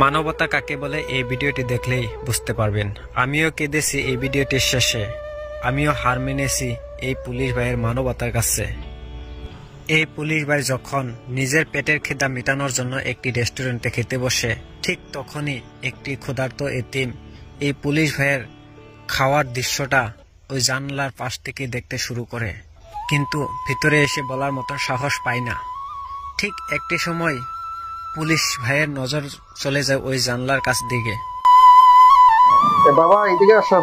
মানবতা কাকে বলে এই ভিডিওটি দেখলেই বুঝতে পারবেন। আমিও কেঁদেছি এই ভিডিওটির শেষে, আমিও হার মেনেছি এই পুলিশ ভাইয়ের মানবতার কাছে। এই পুলিশ ভাই যখন নিজের পেটের খিদা মেটানোর জন্য একটি রেস্টুরেন্টে খেতে বসে, ঠিক তখনই একটি ক্ষুধার্ত এতিম এই পুলিশ ভাইয়ের খাওয়ার দৃশ্যটা ওই জানলার পাশ থেকে দেখতে শুরু করে, কিন্তু ভিতরে এসে বলার মতো সাহস পায় না। ঠিক একটি সময় পুলিশ ভাইয়ের নজর চলে যায় ওই জানলার কাছ দিকে। বাবা এদিকে আসো।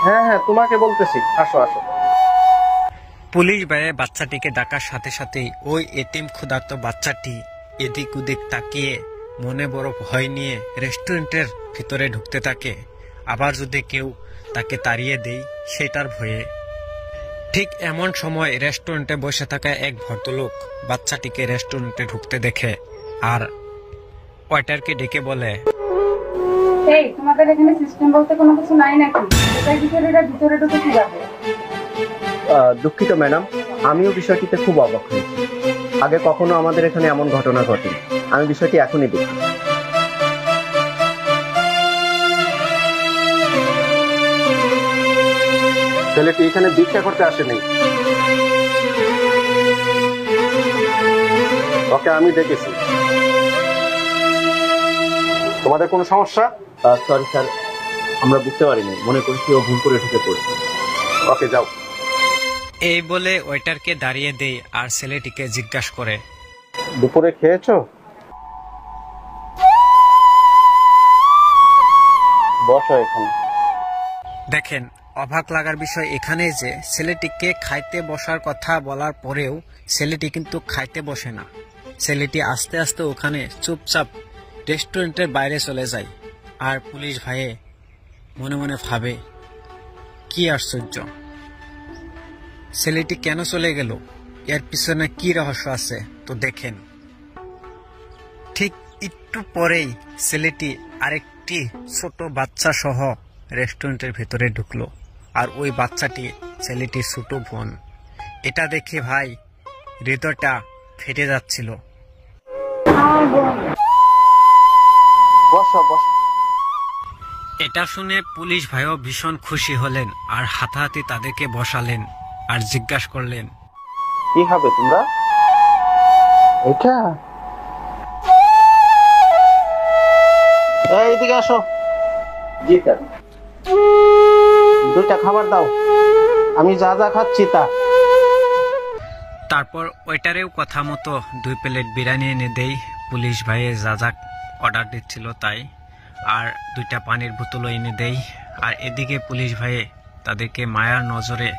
হ্যাঁ তোমাকে বলতেছি, আসো আসো। পুলিশ ভাইয়ে বাচ্চাটিকে ডাকার সাথে সাথেই ওই এতিম ক্ষুধার্ত বাচ্চাটি এদিক ওদিক তাকিয়ে মনে বড় ভয় নিয়ে রেস্টুরেন্টের ভিতরে ঢুকতে থাকে। আবার যদি কেউ তাকে তাড়িয়ে দেয় সেটার ভয়ে। ঠিক এমন সময় রেস্টুরেন্টে বসে থাকা এক ভদ্রলোক বাচ্চাটিকে রেস্টুরেন্টে ঢুকতে দেখে আর ওয়েটারকে ডেকে বলে, এই তোমাদের এখানে সিস্টেম বলতে কোনো কিছু নাই নাকি? এটা ভিতরে ঢুকে কি যাবে? দুঃখিত ম্যাডাম, আমিও বিষয়টিতে খুব অবাক হয়েছি। আগে কখনো আমাদের এখানে এমন ঘটনা ঘটেনি। আমি বিষয়টি এখনই দেখি। ছেলেটি এখানে ভিক্ষা করতে আসেনি, ওকে আমি দেখেছি। তোমাদের কোনো সমস্যা? সরি স্যার, আমরা বুঝতে পারিনি, মনে করছি ও ভুল করে ঢুকে পড়েছে। ওকে যাও। এই বলে ওয়েটারকে দাঁড়িয়ে দেয় আর ছেলেটিকে জিজ্ঞাসা করে, দুপুরে খেয়েছো? বসো এখানে। দেখেন, অবাক লাগার বিষয় এখানে যে ছেলেটিকে খাইতে বসার কথা বলার পরেও ছেলেটি কিন্তু খাইতে বসে না। ছেলেটি আস্তে আস্তে ওখানে চুপচাপ রেস্টুরেন্টের বাইরে চলে যায়। আর পুলিশ ভাইয়ে মনে মনে ভাবে, কি আশ্চর্য, ছেলেটি কেন চলে গেল, এর পিছনে কি রহস্য আছে। তো দেখেন, ঠিক একটু পরেই ছেলেটি আরেকটি ছোট বাচ্চা সহ রেস্টুরেন্টের ভিতরে ঢুকলো। আর ওই বাচ্চাটি ছেলেটির ছোট বোন। এটা দেখে ভাই হৃদয়টা ফেটে যাচ্ছিল। এটা শুনে পুলিশ ভাইও ভীষণ খুশি হলেন আর হাতাহাতি তাদেরকে বসালেন আর জিজ্ঞাসা করলেন, কি খাবে তোমরা? এটা এইদিকে আসো। জি স্যার। দুইটা খাবার দাও, আমি যা যা খাচ্ছি তা। তারপর ওয়েটারেও কথা মতো 2 প্লেট বিরিয়ানি এনে দেয়। পুলিশ ভাইয়ে যা যা অর্ডার দিচ্ছিল তাই, আর 2টা পানির বোতলও এনে দেয়। আর এদিকে পুলিশ ভাইয়ে তাদেরকে মায়ার নজরে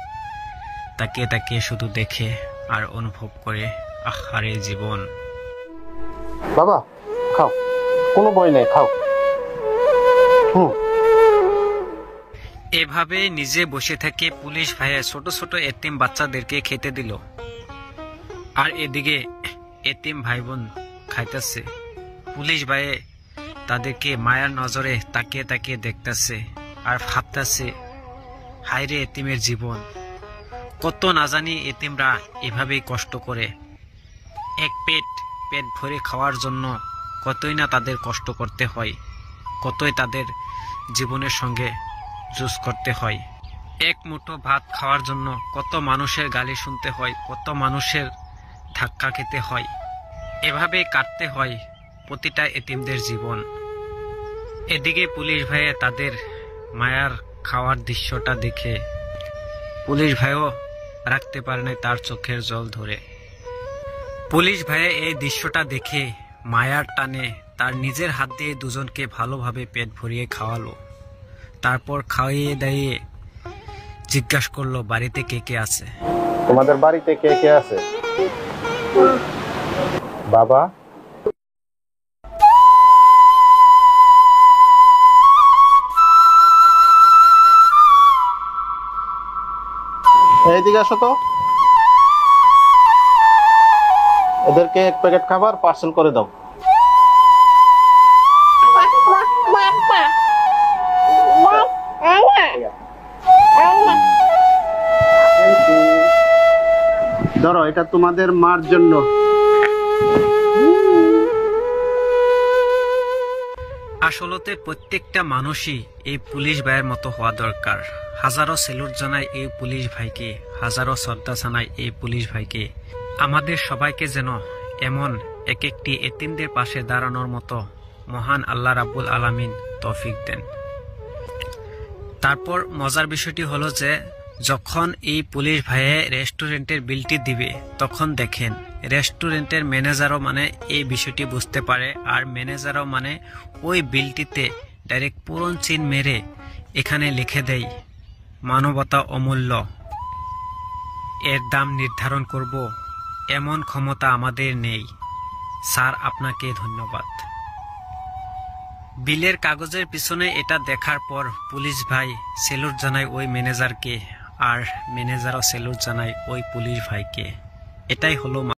তাকিয়ে তাকিয়ে শুধু দেখে আর অনুভব করে, আহারে জীবন। বাবা খাও, কোনো ভয় নেই, খাও। এভাবে নিজে বসে থেকে পুলিশ ভাইয়ে ছোট ছোট এতিম বাচ্চাদেরকে খেতে দিল। আর এদিকে এতিম ভাই বোন খাইতেছে। পুলিশ ভাইয়ে তাদেরকে মায়ার নজরে তাকিয়ে তাকিয়ে দেখতেছে আর ভাবতেছে, হায়রে এতিমের জীবন, কত না জানি এতিমরা এভাবেই কষ্ট করে। এক পেট ভরে খাওয়ার জন্য কতই না তাদের কষ্ট করতে হয়, কতই তাদের জীবনের সঙ্গে জুস করতে হয়। এক মুঠো ভাত খাওয়ার জন্য কত মানুষের গালি শুনতে হয়, কত মানুষের ধাক্কা খেতে হয়। এভাবে কাটতে হয় প্রতিটা এতিমদের জীবন। এদিকে পুলিশ ভাইয়ে তাদের মায়ার খাওয়ার দৃশ্যটা দেখে পুলিশ ভাইও রাখতে পারে না তার চোখের জল ধরে। পুলিশ ভাইয়ে এই দৃশ্যটা দেখে মায়ার টানে তার নিজের হাত দিয়ে দুজনকে ভালোভাবে পেট ভরিয়ে খাওয়ালো। তারপর খাইয়ে দাইয়ে জিজ্ঞাসা করলো, বাড়িতে কে কে আছে? তোমাদের বাড়িতে কে কে আছে? বাবা এইদিকে আসো তো। এদেরকে 1 প্যাকেট খাবার পার্সেল করে দাও। ধরো, এটা তোমাদের মার জন্য। আসলতে প্রত্যেকটা মানুষই এই পুলিশ ভাইয়ের মতো হওয়া দরকার। হাজারো সেলুট জানাই এই পুলিশ ভাইকে, হাজারো শ্রদ্ধা জানাই এই পুলিশ ভাইকে। আমাদের সবাইকে যেন এমন এক একটি এতিমদের পাশে দাঁড়ানোর মতো মহান আল্লাহ রাব্বুল আলামিন তৌফিক দেন। তারপর মজার বিষয়টি হলো যে যখন এই পুলিশ ভাইয়ে রেস্টুরেন্টের বিলটি দিবে, তখন দেখেন রেস্টুরেন্টের ম্যানেজারও মানে এই বিষয়টি বুঝতে পারে, আর ম্যানেজারও মানে ওই বিলটিতে ডাইরেক্ট পূরণ চিহ্ন মেরে এখানে লিখে দেয় মানবতা অমূল্য, এর দাম নির্ধারণ করব এমন ক্ষমতা আমাদের নেই। স্যার, আপনাকে ধন্যবাদ। বিলের কাগজের পিছনে এটা দেখার পর পুলিশ ভাই সেলুট জানায় ওই ম্যানেজারকে, আর ম্যানেজারও সেলুট জানায় ওই পুলিশ ভাইকে। এটাই হলো